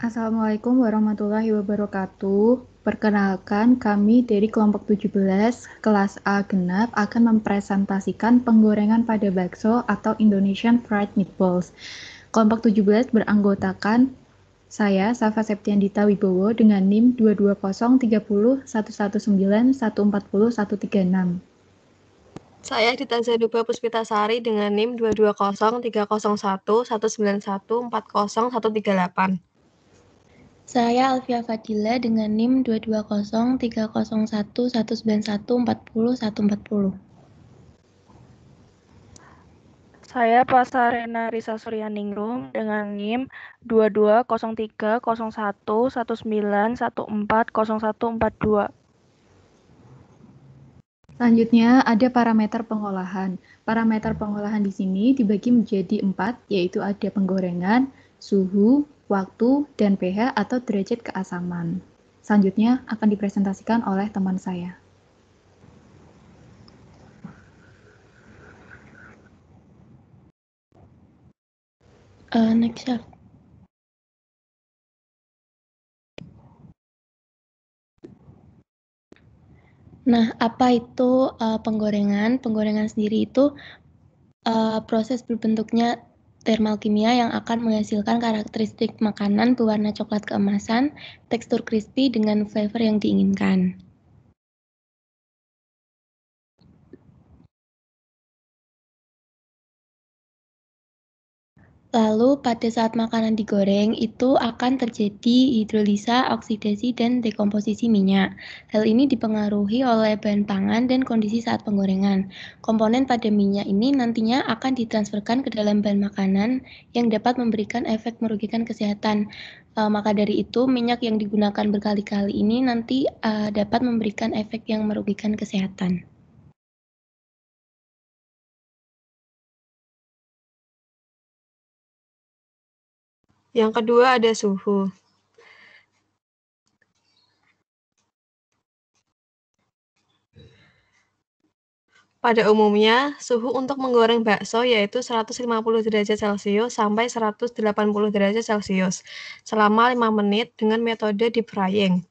Assalamualaikum warahmatullahi wabarakatuh. Perkenalkan, kami dari kelompok 17, kelas A genap akan mempresentasikan penggorengan pada bakso atau Indonesian Fried Meatballs. Kelompok 17 beranggotakan saya, Safa Septiandita Wibowo, dengan NIM 220301191401336. Saya Dita Zanuba Puspitasari dengan NIM 220301191401338. Saya Alfia Fadila dengan NIM 22030119140140140. Saya Pasarena Risa Suryaningrum dengan NIM 22030119140142. Selanjutnya ada parameter pengolahan. Parameter pengolahan di sini dibagi menjadi 4, yaitu ada penggorengan, suhu, waktu, dan pH atau derajat keasaman. Selanjutnya akan dipresentasikan oleh teman saya. Next ya. Nah, apa itu penggorengan? Penggorengan sendiri itu proses berbentuknya thermal kimia yang akan menghasilkan karakteristik makanan berwarna coklat keemasan, tekstur crispy dengan flavor yang diinginkan. Lalu pada saat makanan digoreng itu akan terjadi hidrolisa, oksidasi, dan dekomposisi minyak. Hal ini dipengaruhi oleh bahan pangan dan kondisi saat penggorengan. Komponen pada minyak ini nantinya akan ditransferkan ke dalam bahan makanan yang dapat memberikan efek merugikan kesehatan. Maka dari itu minyak yang digunakan berkali-kali ini nanti dapat memberikan efek yang merugikan kesehatan. Yang kedua ada suhu. Pada umumnya, suhu untuk menggoreng bakso yaitu 150 derajat Celcius sampai 180 derajat Celcius selama 5 menit dengan metode deep frying.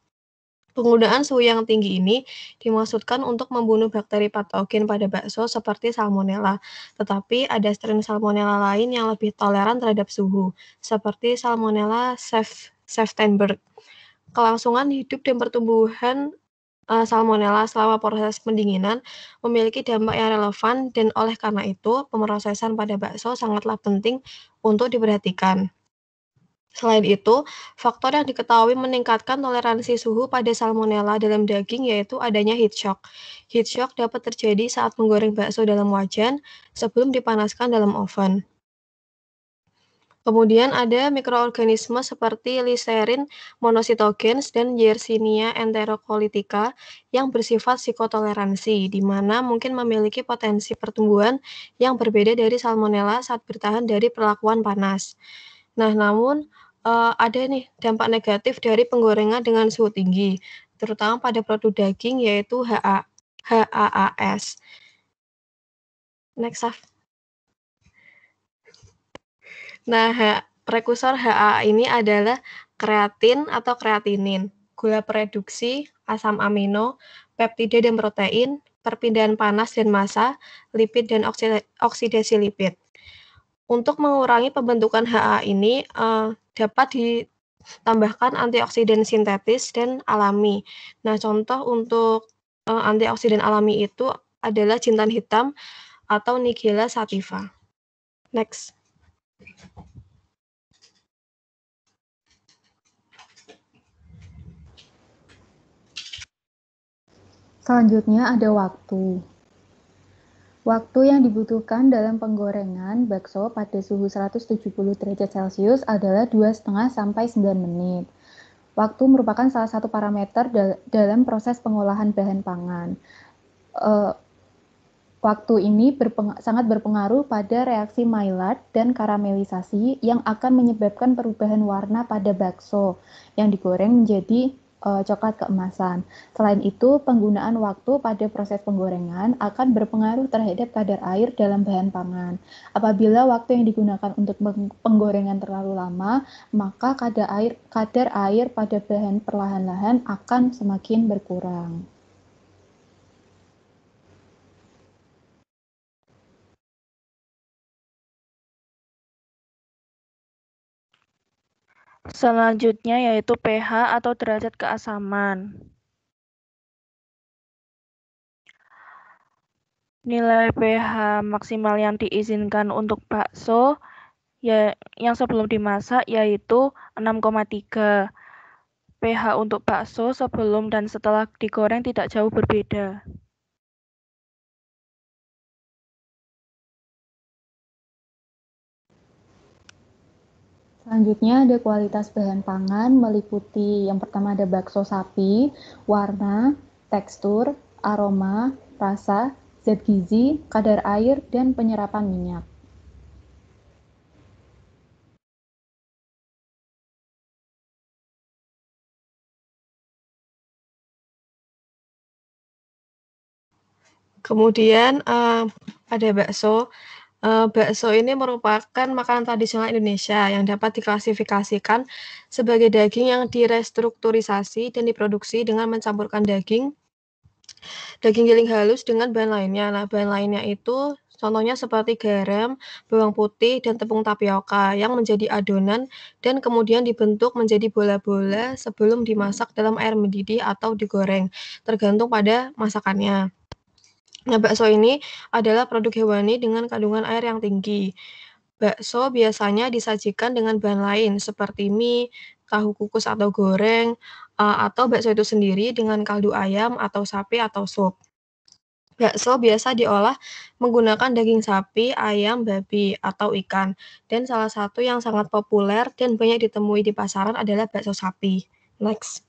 Penggunaan suhu yang tinggi ini dimaksudkan untuk membunuh bakteri patogen pada bakso seperti Salmonella, tetapi ada strain Salmonella lain yang lebih toleran terhadap suhu, seperti Salmonella Seftenberg. Kelangsungan hidup dan pertumbuhan Salmonella selama proses pendinginan memiliki dampak yang relevan dan oleh karena itu pemrosesan pada bakso sangatlah penting untuk diperhatikan. Selain itu, faktor yang diketahui meningkatkan toleransi suhu pada salmonella dalam daging yaitu adanya heat shock. Heat shock dapat terjadi saat menggoreng bakso dalam wajan sebelum dipanaskan dalam oven. Kemudian ada mikroorganisme seperti Listerin monocytogenes dan Yersinia enterocolitica yang bersifat psikotoleransi, di mana mungkin memiliki potensi pertumbuhan yang berbeda dari Salmonella saat bertahan dari perlakuan panas. Nah, namun ada nih dampak negatif dari penggorengan dengan suhu tinggi, terutama pada produk daging yaitu HAAS. Next, Saf. Nah, prekursor HAA ini adalah kreatin atau kreatinin, gula reduksi, asam amino, peptida dan protein, perpindahan panas dan massa, lipid dan oksidasi lipid. Untuk mengurangi pembentukan HA ini dapat ditambahkan antioksidan sintetis dan alami. Nah, contoh untuk antioksidan alami itu adalah jintan hitam atau Nigella sativa. Next. Selanjutnya ada waktu. Waktu yang dibutuhkan dalam penggorengan bakso pada suhu 170 derajat Celcius adalah 2,5 sampai 9 menit. Waktu merupakan salah satu parameter dalam proses pengolahan bahan pangan. Waktu ini sangat berpengaruh pada reaksi Maillard dan karamelisasi yang akan menyebabkan perubahan warna pada bakso yang digoreng menjadi coklat keemasan. Selain itu, penggunaan waktu pada proses penggorengan akan berpengaruh terhadap kadar air dalam bahan pangan. Apabila waktu yang digunakan untuk penggorengan terlalu lama, maka kadar air pada bahan perlahan-lahan akan semakin berkurang. Selanjutnya yaitu pH atau derajat keasaman. Nilai pH maksimal yang diizinkan untuk bakso yang sebelum dimasak yaitu 6,3. pH untuk bakso sebelum dan setelah digoreng tidak jauh berbeda. Selanjutnya ada kualitas bahan pangan meliputi yang pertama ada bakso sapi, warna, tekstur, aroma, rasa, zat gizi, kadar air, dan penyerapan minyak. Kemudian ada bakso. Bakso ini merupakan makanan tradisional Indonesia yang dapat diklasifikasikan sebagai daging yang direstrukturisasi dan diproduksi dengan mencampurkan daging giling halus dengan bahan lainnya. Nah, bahan lainnya itu contohnya seperti garam, bawang putih, dan tepung tapioka yang menjadi adonan dan kemudian dibentuk menjadi bola-bola sebelum dimasak dalam air mendidih atau digoreng, tergantung pada masakannya. Nah, bakso ini adalah produk hewani dengan kandungan air yang tinggi. Bakso biasanya disajikan dengan bahan lain seperti mie, tahu kukus atau goreng, atau bakso itu sendiri dengan kaldu ayam atau sapi atau sup. Bakso biasa diolah menggunakan daging sapi, ayam, babi, atau ikan. Dan salah satu yang sangat populer dan banyak ditemui di pasaran adalah bakso sapi. Next.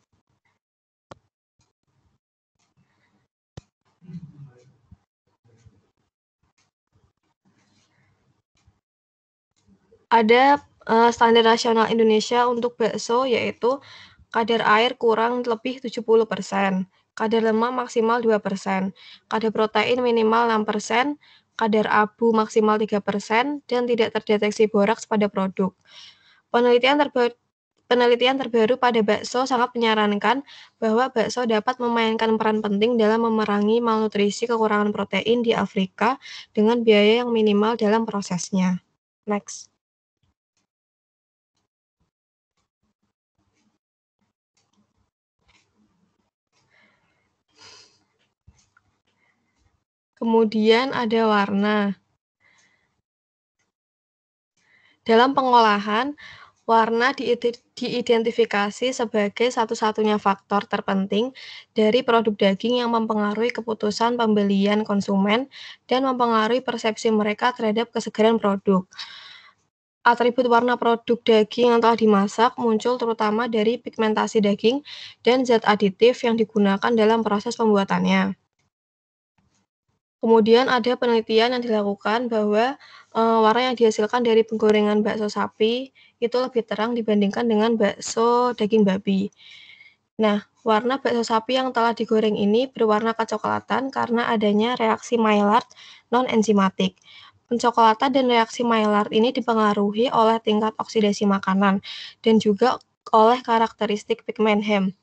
Ada standar nasional Indonesia untuk bakso yaitu kadar air kurang lebih 70%, kadar lemak maksimal 2%, kadar protein minimal 6%, kadar abu maksimal 3%, dan tidak terdeteksi boraks pada produk. Penelitian terbaru pada bakso sangat menyarankan bahwa bakso dapat memainkan peran penting dalam memerangi malnutrisi kekurangan protein di Afrika dengan biaya yang minimal dalam prosesnya. Next. Kemudian ada warna. Dalam pengolahan, warna diidentifikasi sebagai satu-satunya faktor terpenting dari produk daging yang mempengaruhi keputusan pembelian konsumen dan mempengaruhi persepsi mereka terhadap kesegaran produk. Atribut warna produk daging yang telah dimasak muncul terutama dari pigmentasi daging dan zat aditif yang digunakan dalam proses pembuatannya. Kemudian ada penelitian yang dilakukan bahwa warna yang dihasilkan dari penggorengan bakso sapi itu lebih terang dibandingkan dengan bakso daging babi. Nah, warna bakso sapi yang telah digoreng ini berwarna kecoklatan karena adanya reaksi Maillard non-enzimatik. Pencoklatan dan reaksi Maillard ini dipengaruhi oleh tingkat oksidasi makanan dan juga oleh karakteristik pigmen hem.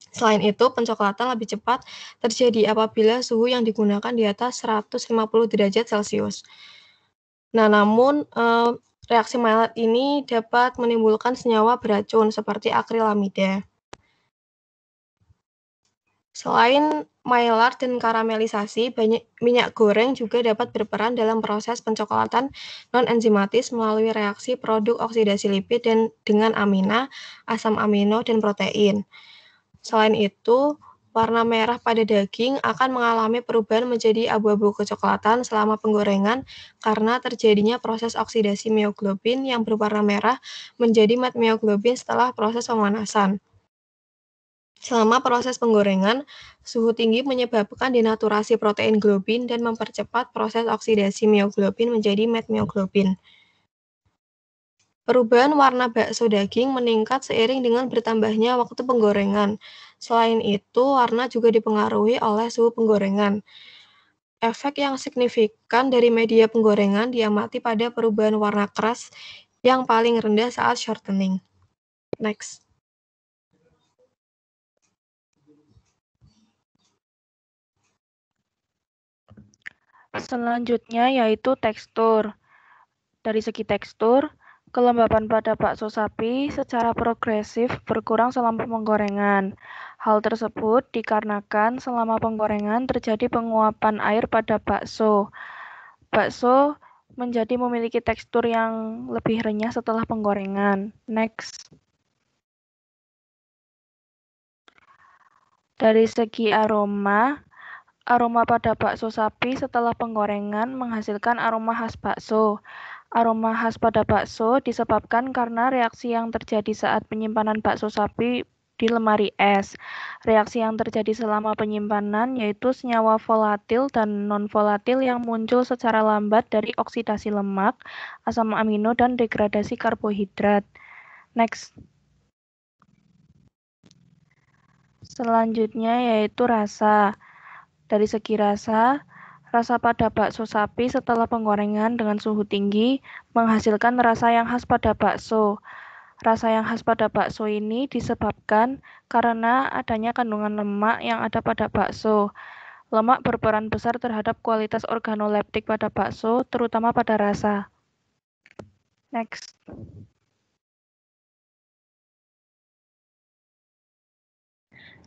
Selain itu, pencoklatan lebih cepat terjadi apabila suhu yang digunakan di atas 150 derajat Celcius. Nah, namun reaksi Maillard ini dapat menimbulkan senyawa beracun seperti akrilamida. Selain Maillard dan karamelisasi, minyak goreng juga dapat berperan dalam proses pencoklatan non-enzimatis melalui reaksi produk oksidasi lipid dengan amina, asam amino, dan protein. Selain itu, warna merah pada daging akan mengalami perubahan menjadi abu-abu kecoklatan selama penggorengan karena terjadinya proses oksidasi mioglobin yang berwarna merah menjadi mat mioglobin setelah proses pemanasan. Selama proses penggorengan, suhu tinggi menyebabkan denaturasi protein globin dan mempercepat proses oksidasi mioglobin menjadi mat mioglobin. Perubahan warna bakso daging meningkat seiring dengan bertambahnya waktu penggorengan. Selain itu, warna juga dipengaruhi oleh suhu penggorengan. Efek yang signifikan dari media penggorengan diamati pada perubahan warna keras yang paling rendah saat shortening. Next. Selanjutnya yaitu tekstur. Dari segi tekstur, kelembapan pada bakso sapi secara progresif berkurang selama penggorengan. Hal tersebut dikarenakan selama penggorengan terjadi penguapan air pada bakso. Bakso menjadi memiliki tekstur yang lebih renyah setelah penggorengan. Next. Dari segi aroma pada bakso sapi setelah penggorengan menghasilkan aroma khas bakso. Aroma khas pada bakso disebabkan karena reaksi yang terjadi saat penyimpanan bakso sapi di lemari es. Reaksi yang terjadi selama penyimpanan yaitu senyawa volatil dan non-volatil yang muncul secara lambat dari oksidasi lemak, asam amino, dan degradasi karbohidrat. Next. Selanjutnya yaitu rasa. Dari segi rasa pada bakso sapi setelah penggorengan dengan suhu tinggi menghasilkan rasa yang khas pada bakso. Rasa yang khas pada bakso ini disebabkan karena adanya kandungan lemak yang ada pada bakso. Lemak berperan besar terhadap kualitas organoleptik pada bakso, terutama pada rasa. Next.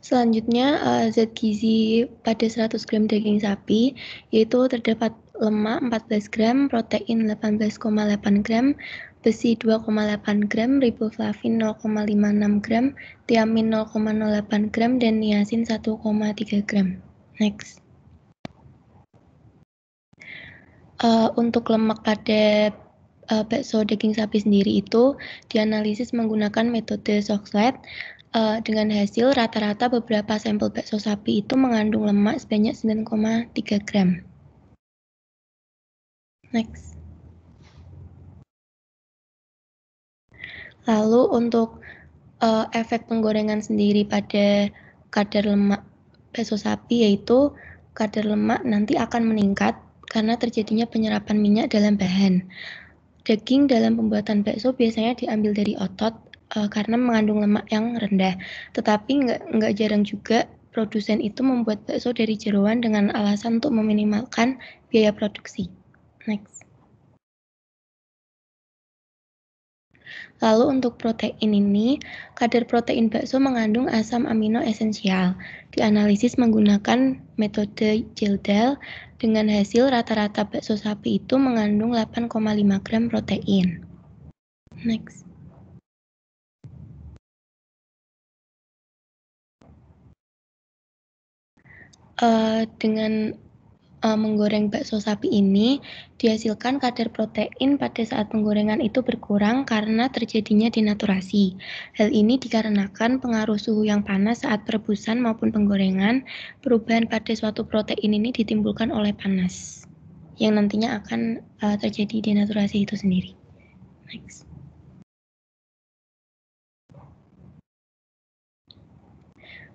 Selanjutnya, zat gizi pada 100 gram daging sapi, yaitu terdapat lemak 14 gram, protein 18,8 gram, besi 2,8 gram, riboflavin 0,56 gram, tiamin 0,08 gram, dan niacin 1,3 gram. Next. Untuk lemak pada bakso daging sapi sendiri itu dianalisis menggunakan metode Soxhlet. Dengan hasil rata-rata beberapa sampel bakso sapi itu mengandung lemak sebanyak 9,3 gram. Next. Lalu untuk efek penggorengan sendiri pada kadar lemak bakso sapi yaitu kadar lemak nanti akan meningkat karena terjadinya penyerapan minyak dalam bahan. Daging dalam pembuatan bakso biasanya diambil dari otot karena mengandung lemak yang rendah. Tetapi nggak jarang juga produsen itu membuat bakso dari jeroan dengan alasan untuk meminimalkan biaya produksi. Next. Lalu untuk protein ini, kadar protein bakso mengandung asam amino esensial. Dianalisis menggunakan metode Gildan dengan hasil rata-rata bakso sapi itu mengandung 8,5 gram protein. Next. Dengan menggoreng bakso sapi ini dihasilkan kadar protein pada saat penggorengan itu berkurang karena terjadinya denaturasi. Hal ini dikarenakan pengaruh suhu yang panas saat perebusan maupun penggorengan. Perubahan pada suatu protein ini ditimbulkan oleh panas yang nantinya akan terjadi denaturasi itu sendiri. Next.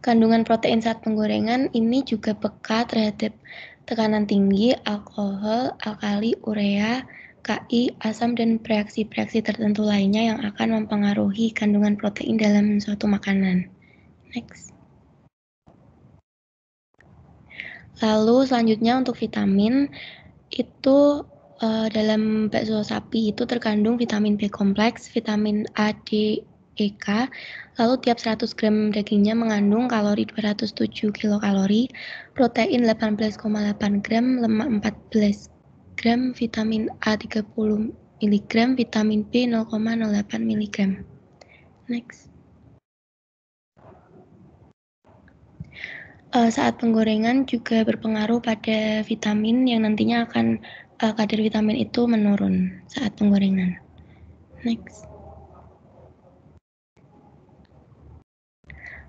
Kandungan protein saat penggorengan ini juga peka terhadap tekanan tinggi, alkohol, alkali, urea, Ki, asam, dan reaksi-reaksi tertentu lainnya yang akan mempengaruhi kandungan protein dalam suatu makanan. Next. Lalu selanjutnya untuk vitamin, itu dalam bakso sapi itu terkandung vitamin B kompleks, vitamin A, D, E, K. Lalu tiap 100 gram dagingnya mengandung kalori 207 kilokalori, protein 18,8 gram, lemak 14 gram, vitamin A 30 mg, vitamin B 0,08 mg. Next. Saat penggorengan juga berpengaruh pada vitamin yang nantinya akan kadar vitamin itu menurun saat penggorengan. Next.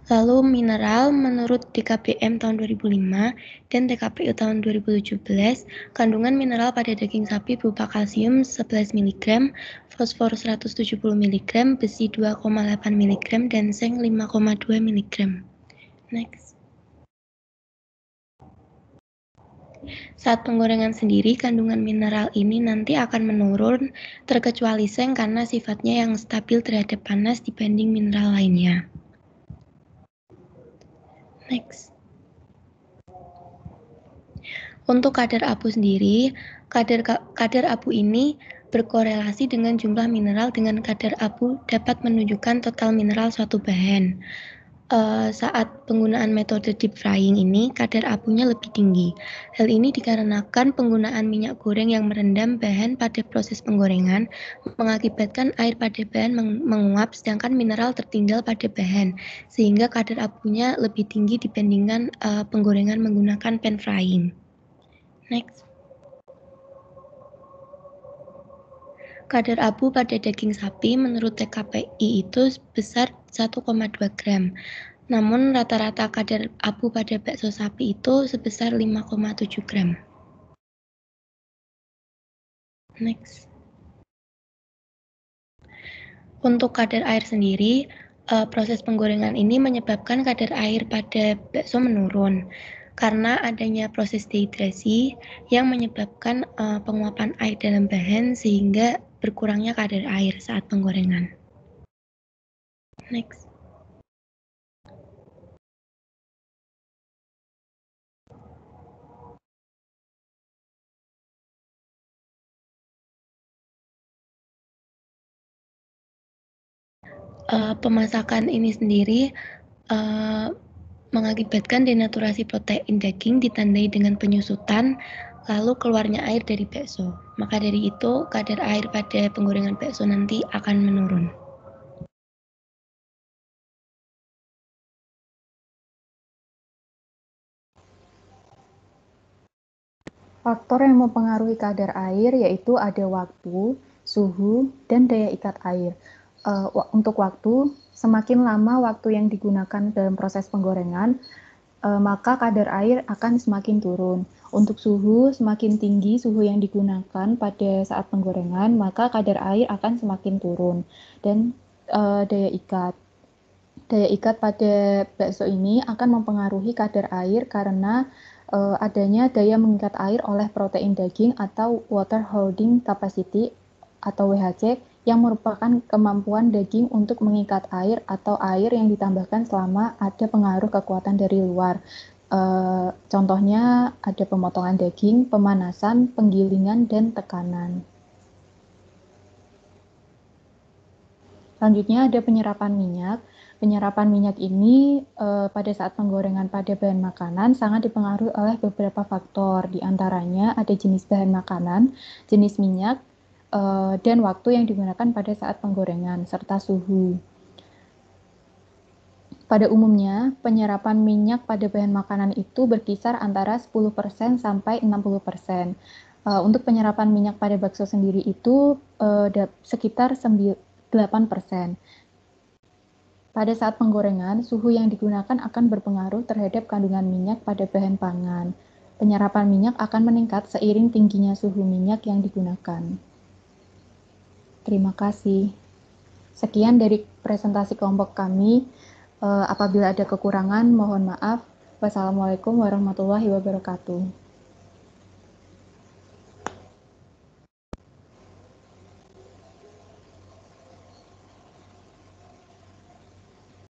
Lalu mineral menurut DKBM tahun 2005 dan TKPU tahun 2017, kandungan mineral pada daging sapi berupa kalsium 11 mg, fosfor 170 mg, besi 2,8 mg, dan seng 5,2 mg. Next. Saat penggorengan sendiri, kandungan mineral ini nanti akan menurun terkecuali seng karena sifatnya yang stabil terhadap panas dibanding mineral lainnya. Next. Untuk kadar abu sendiri, kadar abu ini berkorelasi dengan jumlah mineral dengan kadar abu dapat menunjukkan total mineral suatu bahan. Saat penggunaan metode deep frying ini, kadar abunya lebih tinggi. Hal ini dikarenakan penggunaan minyak goreng yang merendam bahan pada proses penggorengan mengakibatkan air pada bahan menguap sedangkan mineral tertinggal pada bahan, sehingga kadar abunya lebih tinggi dibandingkan penggorengan menggunakan pan frying. Next. Kadar abu pada daging sapi menurut TKPI itu sebesar 1,2 gram. Namun rata-rata kadar abu pada bakso sapi itu sebesar 5,7 gram. Next. Untuk kadar air sendiri, proses penggorengan ini menyebabkan kadar air pada bakso menurun karena adanya proses dehidrasi yang menyebabkan penguapan air dalam bahan sehingga berkurangnya kadar air saat penggorengan. Next. Pemasakan ini sendiri mengakibatkan denaturasi protein daging ditandai dengan penyusutan, lalu keluarnya air dari bakso. Maka dari itu, kadar air pada penggorengan bakso nanti akan menurun. Faktor yang mempengaruhi kadar air yaitu ada waktu, suhu, dan daya ikat air. Untuk waktu, semakin lama waktu yang digunakan dalam proses penggorengan, maka kadar air akan semakin turun. Untuk suhu, semakin tinggi suhu yang digunakan pada saat penggorengan, maka kadar air akan semakin turun. Dan daya ikat pada bakso ini akan mempengaruhi kadar air karena adanya daya mengikat air oleh protein daging atau water holding capacity atau WHC yang merupakan kemampuan daging untuk mengikat air atau air yang ditambahkan selama ada pengaruh kekuatan dari luar. Contohnya ada pemotongan daging, pemanasan, penggilingan, dan tekanan. Selanjutnya ada penyerapan minyak. Penyerapan minyak ini pada saat penggorengan pada bahan makanan sangat dipengaruhi oleh beberapa faktor. Di antaranya ada jenis bahan makanan, jenis minyak, dan waktu yang digunakan pada saat penggorengan, serta suhu. Pada umumnya, penyerapan minyak pada bahan makanan itu berkisar antara 10% sampai 60%. Untuk penyerapan minyak pada bakso sendiri itu sekitar 8%. Pada saat penggorengan, suhu yang digunakan akan berpengaruh terhadap kandungan minyak pada bahan pangan. Penyerapan minyak akan meningkat seiring tingginya suhu minyak yang digunakan. Terima kasih. Sekian dari presentasi kelompok kami. Apabila ada kekurangan, mohon maaf. Wassalamualaikum warahmatullahi wabarakatuh.